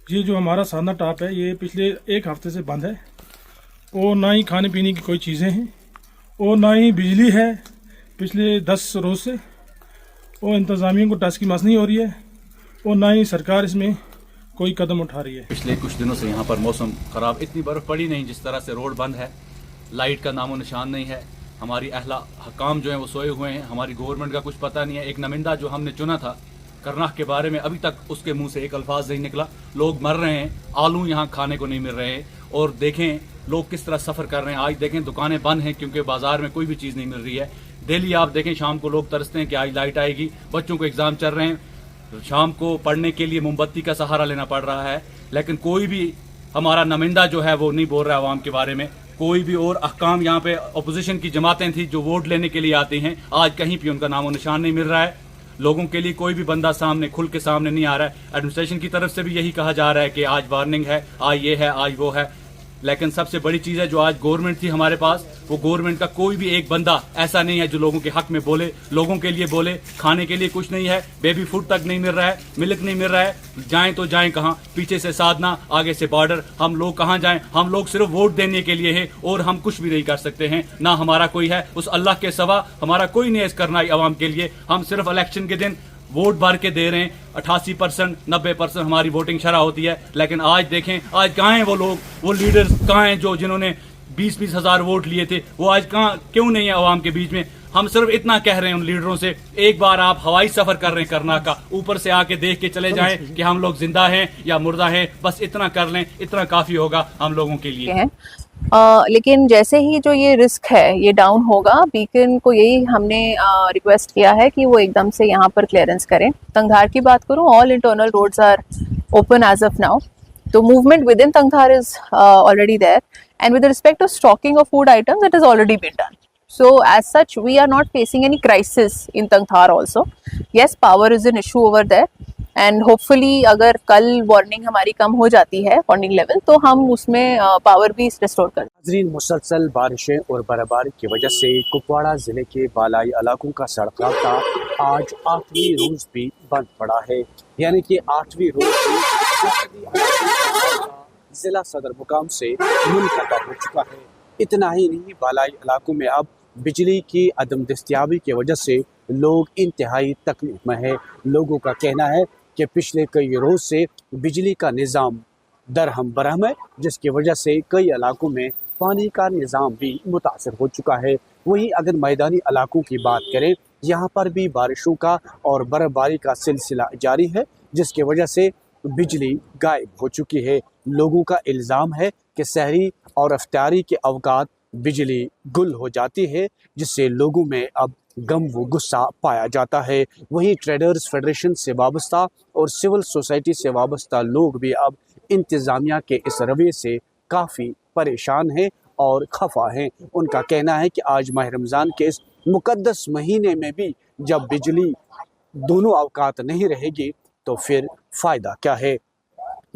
ये जो हमारा साधना टॉप है ये पिछले एक हफ्ते से बंद है और ना ही खाने पीने की कोई चीज़ें हैं और ना ही बिजली है पिछले 10 रोज़ से। और इंतज़ामिया को टस की मस नहीं हो रही है और ना ही सरकार इसमें कोई कदम उठा रही है। पिछले कुछ दिनों से यहाँ पर मौसम ख़राब, इतनी बर्फ़ पड़ी नहीं जिस तरह से रोड बंद है, लाइट का नामो निशान नहीं है, हमारी अहला हकाम जो हैं वो सोए हुए हैं, हमारी गवर्नमेंट का कुछ पता नहीं है। एक नमिंदा जो हमने चुना था करनाह के बारे में, अभी तक उसके मुंह से एक अल्फाज नहीं निकला। लोग मर रहे हैं, आलू यहाँ खाने को नहीं मिल रहे हैं और देखें लोग किस तरह सफ़र कर रहे हैं। आज देखें दुकानें बंद हैं क्योंकि बाजार में कोई भी चीज़ नहीं मिल रही है। डेली आप देखें शाम को लोग तरसते हैं कि आज लाइट आएगी, बच्चों को एग्ज़ाम चल रहे हैं, शाम को पढ़ने के लिए मोमबत्ती का सहारा लेना पड़ रहा है। लेकिन कोई भी हमारा नुमाइंदा जो है वो नहीं बोल रहा है आवाम के बारे में। कोई भी और अहकाम, यहाँ पे अपोजिशन की जमातें थी जो वोट लेने के लिए आती हैं, आज कहीं भी उनका नामो निशान नहीं मिल रहा है। लोगों के लिए कोई भी बंदा सामने खुल के सामने नहीं आ रहा है। एडमिनिस्ट्रेशन की तरफ से भी यही कहा जा रहा है कि आज वार्निंग है, आज ये है, आज वो है। लेकिन सबसे बड़ी चीज़ है जो आज गवर्नमेंट थी हमारे पास, वो गवर्नमेंट का कोई भी एक बंदा ऐसा नहीं है जो लोगों के हक में बोले, लोगों के लिए बोले। खाने के लिए कुछ नहीं है, बेबी फूड तक नहीं मिल रहा है, मिल्क नहीं मिल रहा है। जाएं तो जाएं कहाँ? पीछे से साधना, आगे से बॉर्डर, हम लोग कहाँ जाएं? हम लोग सिर्फ वोट देने के लिए है और हम कुछ भी नहीं कर सकते हैं। ना हमारा कोई है, उस अल्लाह के सिवा हमारा कोई नहीं है करना आवाम के लिए। हम सिर्फ इलेक्शन के दिन वोट भर के दे रहे हैं। 88% 90% हमारी वोटिंग शरह होती है। लेकिन आज देखें, आज कहाँ हैं वो लोग, वो लीडर्स कहाँ हैं जो जिन्होंने 20-20 हज़ार वोट लिए थे? वो आज कहाँ, क्यों नहीं है आवाम के बीच में? हम सिर्फ इतना कह रहे हैं उन लीडरों से, एक बार आप हवाई सफर कर रहे हैं करना का, ऊपर से आके देख के चले जाएं कि हम लोग जिंदा हैं या मुर्दा हैं। बस इतना कर लें, इतना काफी होगा हम लोगों के लिए। लेकिन जैसे ही जो ये रिस्क है ये डाउन होगा, बीकन को यही हमने रिक्वेस्ट किया है कि वो एकदम से यहाँ पर क्लियरेंस करें। तंगधार की बात करूँ, all internal roads are open as of now, तो movement within Tangdhar is already there, and with respect to stocking of food items it is already been done. So as such we are not facing any crisis in Tangthar also. Yes, power is an issue over there and hopefully अगर कल warning हमारी कम हो जाती है, warning level, तो हम उसमें power भी रिस्टोर कर। नाज़रीन, मुसलसल बारिशें और बर्फबारी की वजह से कुपवाड़ा ज़िले के बालाई इलाकों का सड़क राब्ता आज 8वीं रोज़ भी बंद पड़ा है। यानी कि 8वीं रोज़ भी ज़िला सदर मुकाम से मुनक़ता हो चुका है। इतना ही नहीं, बालाई इलाकों में अब बिजली की अदम दस्तयाबी की वजह से लोग इंतहाई तकलीफ में है। लोगों का कहना है कि पिछले कई रोज़ से बिजली का निज़ाम दरहम बरहम है, जिसकी वजह से कई इलाकों में पानी का निज़ाम भी मुतासर हो चुका है। वहीं अगर मैदानी इलाकों की बात करें, यहाँ पर भी बारिशों का और बर्फबारी का सिलसिला जारी है, जिसकी वजह से बिजली गायब हो चुकी है। लोगों का इल्ज़ाम है कि सहरी और इफ्तारी के अवकात बिजली गुल हो जाती है, जिससे लोगों में अब गम व गुस्सा पाया जाता है। वहीं ट्रेडर्स फेडरेशन से वाबस्ता और सिविल सोसाइटी से वाबस्ता लोग भी अब इंतज़ामिया के इस रवैये से काफ़ी परेशान हैं और खफा हैं। उनका कहना है कि आज माह रमज़ान के इस मुक़द्दस महीने में भी जब बिजली दोनों अवकात नहीं रहेगी तो फिर फ़ायदा क्या है।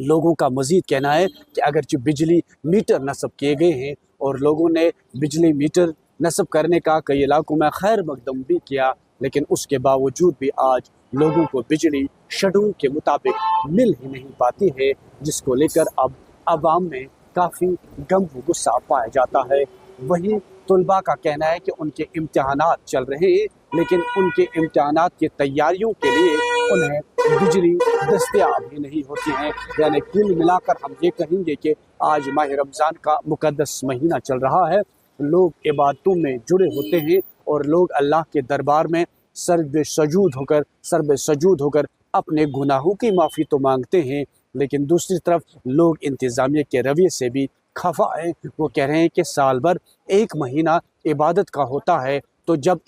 लोगों का मज़ीद कहना है कि अगरचे बिजली मीटर नस्ब किए गए हैं और लोगों ने बिजली मीटर नस्ब करने का कई इलाकों में खैर मकदम भी किया, लेकिन उसके बावजूद भी आज लोगों को बिजली शेड्यूल के मुताबिक मिल ही नहीं पाती है, जिसको लेकर अब आवाम में काफ़ी गम व गुस्सा पाया जाता है। वहीं तुलबा का कहना है कि उनके इम्तिहानात चल रहे हैं, लेकिन उनके इम्तिहानात की तैयारियों के लिए उन्हें बिजली दस्तयाब ही नहीं होती हैं। यानी कुल मिलाकर हम ये कहेंगे कि आज माह रमज़ान का मुक़द्दस महीना चल रहा है, लोग इबादतों में जुड़े होते हैं और लोग अल्लाह के दरबार में सर सजूद होकर अपने गुनाहों की माफ़ी तो मांगते हैं, लेकिन दूसरी तरफ लोग इंतज़ामिया के रवैये से भी खफा हैं। वो कह रहे हैं कि साल भर एक महीना इबादत का होता है, तो जब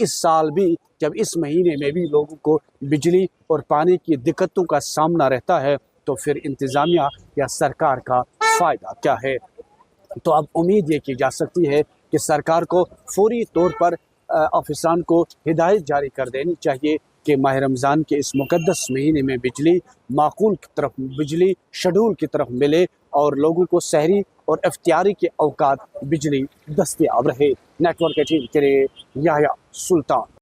इस महीने में भी लोगों को बिजली और पानी की दिक्कतों का सामना रहता है, तो फिर इंतज़ामिया या सरकार का फ़ायदा क्या है। तो अब उम्मीद ये की जा सकती है कि सरकार को फौरी तौर पर ऑफिसरान को हिदायत जारी कर देनी चाहिए कि माह रमज़ान के इस मुक़द्दस महीने में बिजली माकूल की तरफ, बिजली शेड्यूल की तरफ मिले और लोगों को सहरी और इफ्तियारी के औकात बिजली दस्तयाब रहे। नेटवर्क के लिए याह्या सुल्तान।